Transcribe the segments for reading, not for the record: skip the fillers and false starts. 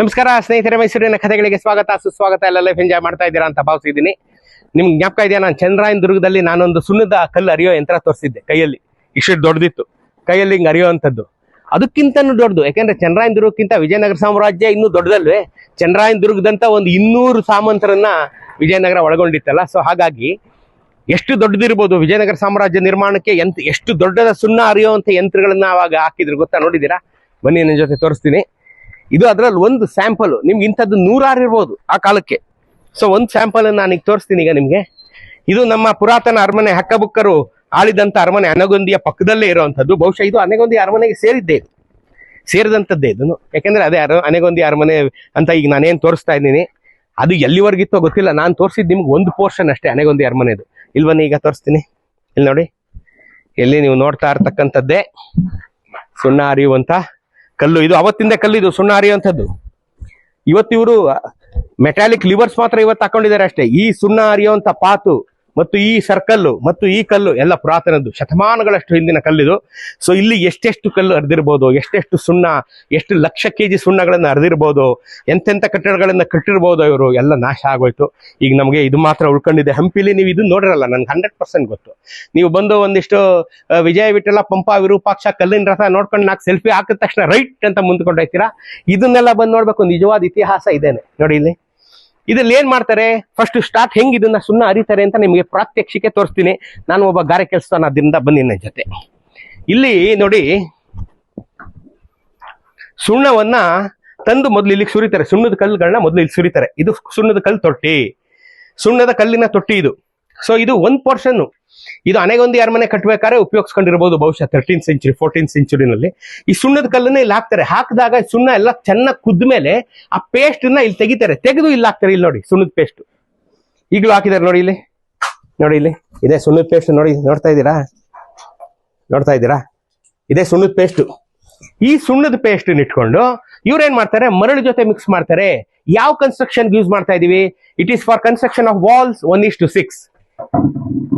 ನಮಸ್ಕಾರ ಸ್ನೇಹಿತರೆ, ಮೈಸೂರಿನ ಕಥೆಗಳಿಗೆ ಸ್ವಾಗತ ಸುಸ್ವಾಗತ. ಎಲ್ಲ ಲೈಫ್ ಎಂಜಾಯ್ ಮಾಡ್ತಾ ಇದ್ದೀರಾ ಅಂತ ಭಾವಿಸಿದ್ದೀನಿ. ನಿಮ್ಗೆ ಜ್ಞಾಪಕ ಇದೆಯಾ, ನಾನು ಚಂದ್ರಾಯನ ದುರ್ಗದಲ್ಲಿ ನಾನೊಂದು ಸುಣ್ಣದ ಕಲ್ಲು ಅರಿಯೋ ಯಂತ್ರ ತೋರಿಸಿದ್ದೆ. ಕೈಯಲ್ಲಿ ಇಷ್ಟು ದೊಡ್ಡದಿತ್ತು, ಕೈಯಲ್ಲಿ ಹಿಂಗೆ ಅರಿಯೋವಂಥದ್ದು. ಅದಕ್ಕಿಂತನೂ ದೊಡ್ಡದು, ಯಾಕೆಂದ್ರೆ ಚಂದ್ರಾಯನ ದುರ್ಗಕ್ಕಿಂತ ವಿಜಯನಗರ ಸಾಮ್ರಾಜ್ಯ ಇನ್ನೂ ದೊಡ್ಡದಲ್ವೇ. ಚಂದ್ರಾಯನ ದುರ್ಗದಂತ ಒಂದು 200 ಸಾಮಂತರನ್ನ ವಿಜಯನಗರ ಒಳಗೊಂಡಿತ್ತಲ್ಲ. ಸೊ ಹಾಗಾಗಿ ಎಷ್ಟು ದೊಡ್ಡದಿರ್ಬೋದು ವಿಜಯನಗರ ಸಾಮ್ರಾಜ್ಯ ನಿರ್ಮಾಣಕ್ಕೆ. ಎಷ್ಟು ದೊಡ್ಡದ ಸುಣ್ಣ ಅರಿಯುವಂಥ ಯಂತ್ರಗಳನ್ನ ಅವಾಗ ಹಾಕಿದ್ರು ಗೊತ್ತಾ, ನೋಡಿದ್ದೀರಾ? ಬನ್ನಿ ನನ್ನ ಜೊತೆ ತೋರಿಸ್ತೀನಿ. ಇದು ಅದರಲ್ಲಿ ಒಂದು ಸ್ಯಾಂಪಲ್. ನಿಮ್ಗೆ ಇಂಥದ್ದು 100 ಇರ್ಬೋದು ಆ ಕಾಲಕ್ಕೆ. ಸೊ ಒಂದು ಸ್ಯಾಂಪಲ್ ನಾನು ಈಗ ತೋರಿಸ್ತೀನಿ ಈಗ ನಿಮ್ಗೆ. ಇದು ನಮ್ಮ ಪುರಾತನ ಅರಮನೆ, ಹಕ್ಕಬುಕ್ಕರು ಆಳಿದಂತ ಅರಮನೆ ಅನಗೊಂದಿಯ ಪಕ್ಕದಲ್ಲೇ ಇರುವಂತದ್ದು. ಬಹುಶಃ ಇದು ಅನೆಗೊಂದಿ ಅರಮನೆಗೆ ಸೇರಿದಂಥದ್ದೇ ಇದನ್ನು. ಯಾಕೆಂದ್ರೆ ಅದೇ ಅನೆಗೊಂದಿ ಅರಮನೆ ಅಂತ ಈಗ ನಾನೇನು ತೋರಿಸ್ತಾ ಇದ್ದೀನಿ. ಅದು ಎಲ್ಲಿವರೆಗಿತ್ತೋ ಗೊತ್ತಿಲ್ಲ. ನಾನು ತೋರಿಸಿದ್ದು ನಿಮ್ಗೆ ಒಂದು ಪೋರ್ಷನ್ ಅಷ್ಟೇ ಅನೆಗೊಂದಿ ಅರಮನೆದು. ಇಲ್ಲಿ ಬನ್ನಿ ಈಗ ತೋರಿಸ್ತೀನಿ. ಇಲ್ಲಿ ನೋಡಿ, ಎಲ್ಲಿ ನೀವು ನೋಡ್ತಾ ಇರ್ತಕ್ಕಂಥದ್ದೇ ಸುಣ್ಣ ಅರಿಯುವಂತ ಕಲ್ಲು. ಇದು ಅವತ್ತಿಂದ ಕಲ್ಲು, ಇದು ಸುಣ್ಣ ಅರಿಯುವಂಥದ್ದು. ಇವತ್ತು ಇವರು ಮೆಟಾಲಿಕ್ ಲಿವರ್ಸ್ ಮಾತ್ರ ಇವತ್ತು ಹಾಕೊಂಡಿದ್ದಾರೆ ಅಷ್ಟೇ. ಈ ಸುಣ್ಣ ಅರಿಯುವಂತ ಪಾತು ಮತ್ತು ಈ ಸರ್ಕಲ್ಲು ಮತ್ತು ಈ ಕಲ್ಲು ಎಲ್ಲ ಪುರಾತನದ್ದು, ಶತಮಾನಗಳಷ್ಟು ಹಿಂದಿನ ಕಲ್ಲಿದು. ಸೊ ಇಲ್ಲಿ ಎಷ್ಟೆಷ್ಟು ಕಲ್ಲು ಅರ್ದಿರ್ಬೋದು, ಎಷ್ಟೆಷ್ಟು ಸುಣ್ಣ, ಎಷ್ಟು ಲಕ್ಷ ಕೆಜಿ ಸುಣ್ಣಗಳನ್ನ ಅರ್ದಿರ್ಬೋದು, ಎಂತೆಂಥ ಕಟ್ಟಡಗಳನ್ನ ಕಟ್ಟಿರ್ಬೋದು. ಇವರು ಎಲ್ಲ ನಾಶ ಆಗೋಯ್ತು. ಈಗ ನಮಗೆ ಇದು ಮಾತ್ರ ಉಳ್ಕೊಂಡಿದೆ. ಹಂಪಿಲಿ ನೀವು ಇದನ್ನ ನೋಡಿರಲ್ಲ, ನನ್ಗೆ 100% ಗೊತ್ತು. ನೀವು ಬಂದು ಒಂದಿಷ್ಟು ವಿಜಯ ವಿಠಲ ಪಂಪ ವಿರೂಪಾಕ್ಷ ಕಲ್ಲಿನ ರಥ ನೋಡ್ಕೊಂಡು 4 ಸೆಲ್ಫಿ ಹಾಕಿದ ತಕ್ಷಣ ರೈಟ್ ಅಂತ ಮುಂದ್ಕೊಂಡೋಗ್ತೀರಾ. ಇದನ್ನೆಲ್ಲ ಬಂದು ನೋಡ್ಬೇಕು, ನಿಜವಾದ ಇತಿಹಾಸ ಇದೇನೆ ನೋಡಿ. ಇಲ್ಲಿ ಇದ್ರಲ್ಲಿ ಏನ್ ಮಾಡ್ತಾರೆ, ಫಸ್ಟ್ ಸ್ಟಾರ್ಟ್ ಹೆಂಗ್ ಇದನ್ನ ಸುಣ್ಣ ಅರಿತಾರೆ ಅಂತ ನಿಮಗೆ ಪ್ರಾತ್ಯಕ್ಷಿಕೆ ತೋರಿಸ್ತೀನಿ. ನಾನು ಒಬ್ಬ ಗಾರೆ ಕೆಲಸನ ಅದರಿಂದ ಬನ್ನಿ ನನ್ನ ಜೊತೆ. ಇಲ್ಲಿ ನೋಡಿ, ಸುಣ್ಣವನ್ನ ತಂದು ಮೊದಲು ಇಲ್ಲಿಗೆ ಸುರಿತಾರೆ. ಸುಣ್ಣದ ಕಲ್ಲುಗಳನ್ನ ಮೊದಲು ಇಲ್ಲಿ ಸುರಿತಾರೆ. ಇದು ಸುಣ್ಣದ ಕಲ್ಲು ತೊಟ್ಟಿ, ಸುಣ್ಣದ ಕಲ್ಲಿನ ತೊಟ್ಟಿ ಇದು. ಸೊ ಇದು ಒಂದು ಪೋರ್ಷನ್. ಇದು ಅನೆಗೊಂದಿ ಅರಮನೆ ಕಟ್ಟಬೇಕಾದ್ರೆ ಉಪಯೋಗಿಸ್ಕೊಂಡಿರ್ಬೋದು ಬಹುಶಃ 13th century 14th centuryನಲ್ಲಿ. ಈ ಸುಣ್ಣದ ಕಲ್ಲನ್ನ ಇಲ್ಲಿ ಹಾಕ್ತಾರೆ. ಹಾಕಿದಾಗ ಸುಣ್ಣ ಎಲ್ಲ ಚೆನ್ನಾಗಿ ಕುದ್ದ ಮೇಲೆ ಆ ಪೇಸ್ಟ್ ನ ಇಲ್ಲಿ ತೆಗಿತಾರೆ. ತೆಗೆದು ಇಲ್ಲಿ ಹಾಕ್ತಾರೆ. ಇಲ್ಲಿ ನೋಡಿ ಸುಣ್ಣದ ಪೇಸ್ಟ್ ಈಗಲೂ ಹಾಕಿದ್ದಾರೆ. ನೋಡಿ ಇಲ್ಲಿ, ನೋಡಿ ಇಲ್ಲಿ ಇದೇ ಸುಣ್ಣದ ಪೇಸ್ಟ್. ನೋಡಿ, ನೋಡ್ತಾ ಇದ್ದೀರಾ? ಇದೇ ಸುಣ್ಣದ ಪೇಸ್ಟ್. ಈ ಸುಣ್ಣದ ಪೇಸ್ಟ್ ಇಟ್ಕೊಂಡು ಇವ್ರೇನ್ ಮಾಡ್ತಾರೆ, ಮರಳು ಜೊತೆ ಮಿಕ್ಸ್ ಮಾಡ್ತಾರೆ. ಯಾವ ಕನ್ಸ್ಟ್ರಕ್ಷನ್ ಯೂಸ್ ಮಾಡ್ತಾ ಇದೀವಿ? It is for construction of walls 1:6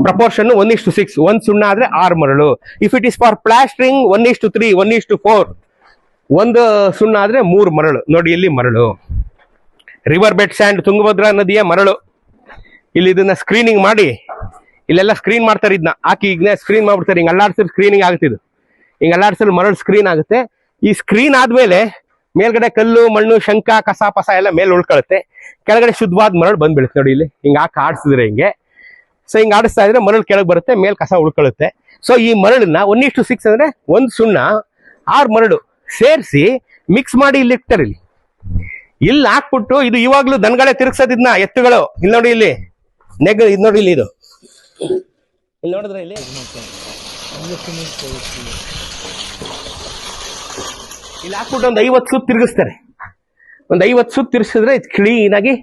proportion. 1:6 1 ಸುಣ್ಣ ಆದ್ರೆ 6 ಮರಳು. If it is for plastering 1:3 1:4 1 ಸುಣ್ಣ ಆದ್ರೆ 3 ಮರಳು. ನೋಡಿ ಇಲ್ಲಿ ಮರಳು, ರಿವರ್ ಬೆಡ್ ಸ್ಯಾಂಡ್, ತುಂಗಭದ್ರಾ ನದಿಯ ಮರಳು. ಇಲ್ಲಿ ಇದನ್ನ ಸ್ಕ್ರೀನಿಂಗ್ ಮಾಡಿ, ಇಲ್ಲೆಲ್ಲ ಸ್ಕ್ರೀನ್ ಮಾಡ್ತಾರೆ. ಇದನ್ನ ಹಾಕಿ ಈಗ ಸ್ಕ್ರೀನ್ ಮಾಡ್ಬಿಡ್ತಾರೆ. ಹಿಂಗೆ ಅಲ್ಲಾಡ್ಸಿದ್ರೆ ಸ್ಕ್ರೀನಿಂಗ್ ಆಗುತ್ತೆ. ಇದು ಹಿಂಗೆ ಅಲ್ಲಾಡ್ಸಿದ್ರೆ ಮರಳು ಸ್ಕ್ರೀನ್ ಆಗುತ್ತೆ. ಈ ಸ್ಕ್ರೀನ್ ಆದ್ಮೇಲೆ ಮೇಲ್ಗಡೆ ಕಲ್ಲು ಮಣ್ಣು ಶಂಕ ಕಸ ಪಸ ಎಲ್ಲ ಮೇಲೆ ಉಳ್ಕೊಳುತ್ತೆ. ಕೆಳಗಡೆ ಶುದ್ಧವಾದ ಮರಳು ಬಂದ್ಬಿಡುತ್ತೆ. ನೋಡಿ ಇಲ್ಲಿ ಹಿಂಗೆ ಹಾಕಿ ಆಡಿಸಿದ್ರೆ ಹಿಂಗೆ. ಸೊ ಹಿಂಗೆ ಆಡಿಸ್ತಾ ಇದ್ರೆ ಮರಳು ಕೆಳಗೆ ಬರುತ್ತೆ, ಮೇಲೆ ಕಸ ಉಳ್ಕೊಳ್ಳುತ್ತೆ. ಸೊ ಈ ಮರಳನ್ನ 1:6 ಅಂದ್ರೆ 1 ಸುಣ್ಣ 6 ಮರಳು ಸೇರಿಸಿ ಮಿಕ್ಸ್ ಮಾಡಿ ಇಲ್ಲಿ ಇಡ್ತಾರೆ. ಇಲ್ಲಿ ಹಾಕ್ಬಿಟ್ಟು ಇದು ಇವಾಗ್ಲೂ ದನಗಳೇ ತಿರುಗಿಸೋದಿದ್ನ, ಎತ್ತುಗಳು. ಇಲ್ಲಿ ನೋಡಿ, ಇಲ್ಲಿ ಇದು ನೋಡಿ, ಇಲ್ಲಿ ನೋಡಿದ್ರೆ ಇಲ್ಲಿ ಹಾಕ್ಬಿಟ್ಟು ಒಂದು 50 ಸುತ್ತು ತಿರುಗಿಸ್ತಾರೆ. ಒಂದು 50 ಸುತ್ತು ತಿರ್ಸಿದ್ರೆ ಇದು ಕ್ಲೀನ್ ಆಗಿ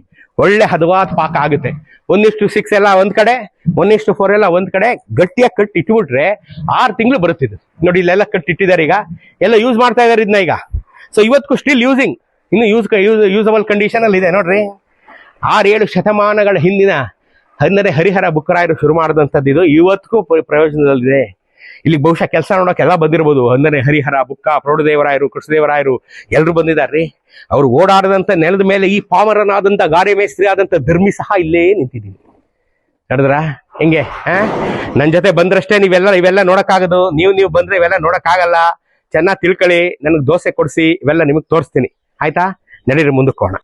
ಒಳ್ಳೆ ಹದವಾದ ಪಾಕ ಆಗುತ್ತೆ. 1:6 ಎಲ್ಲ ಒಂದ್ ಕಡೆ, 1:4 ಎಲ್ಲ ಒಂದ್ ಕಡೆ ಗಟ್ಟಿಯಾಗಿ ಕಟ್ಟಿ ಇಟ್ಬಿಟ್ರೆ 6 ತಿಂಗಳು ಬರುತ್ತಿದ್ದು. ನೋಡಿ ಇಲ್ಲೆಲ್ಲ ಕಟ್ಟಿಟ್ಟಿದ್ದಾರೆ. ಈಗ ಎಲ್ಲ ಯೂಸ್ ಮಾಡ್ತಾ ಇದಾರೆ ಇದನ್ನ ಈಗ. ಸೊ ಇವತ್ತಿಗೂ ಸ್ಟಿಲ್ ಯೂಸಿಂಗ್, ಇನ್ನು ಯೂಸಬಲ್ ಕಂಡೀಷನ್ ಅಲ್ಲಿ ಇದೆ ನೋಡ್ರಿ. 6-7 ಶತಮಾನಗಳ ಹಿಂದಿನ ಹರಿಹರ ಬುಕ್ಕರಾಯರು ಶುರು ಮಾಡಿದಂಥದ್ದು ಇದು. ಇವತ್ತಿಗೂ ಪ್ರಯೋಜನದಲ್ಲಿದೆ. ಇಲ್ಲಿ ಬಹುಶಃ ಕೆಲಸ ನೋಡೋಕೆಲ್ಲ ಬಂದಿರ್ಬೋದು. ಹರಿಹರ ಬುಕ್ಕ, ಪ್ರೌಢದೇವರಾಯರು, ಕೃಷ್ಣದೇವರಾಯರು ಎಲ್ಲರೂ ಬಂದಿದ್ದಾರ್ರಿ. ಅವ್ರು ಓಡಾಡದಂತ ನೆಲದ ಮೇಲೆ ಈ ಪಾಮರನಾದಂತ ಗಾರೆ ಮೇಸ್ತ್ರಿ ಆದಂತ ಧರ್ಮಿ ಸಹ ಇಲ್ಲೇ ನಿಂತಿದ್ದೀನಿ. ನಡೆದ್ರ ಹೆಂಗೆ? ನನ್ನ ಜೊತೆ ಬಂದ್ರಷ್ಟೇ ಇವೆಲ್ಲ ನೋಡಕ್ಕಾಗದು. ನೀವು ಬಂದ್ರೆ ಇವೆಲ್ಲ ನೋಡಕ್ಕಾಗಲ್ಲ. ಚೆನ್ನಾಗಿ ತಿಳ್ಕೊಳ್ಳಿ. ನನಗೆ ದೋಸೆ ಕೊಡಿಸಿ ಇವೆಲ್ಲ ನಿಮಗೆ ತೋರಿಸ್ತೀನಿ, ಆಯ್ತಾ? ನಡೀರಿ ಮುಂದಕ್ಕೆ ಹೋಗೋಣ.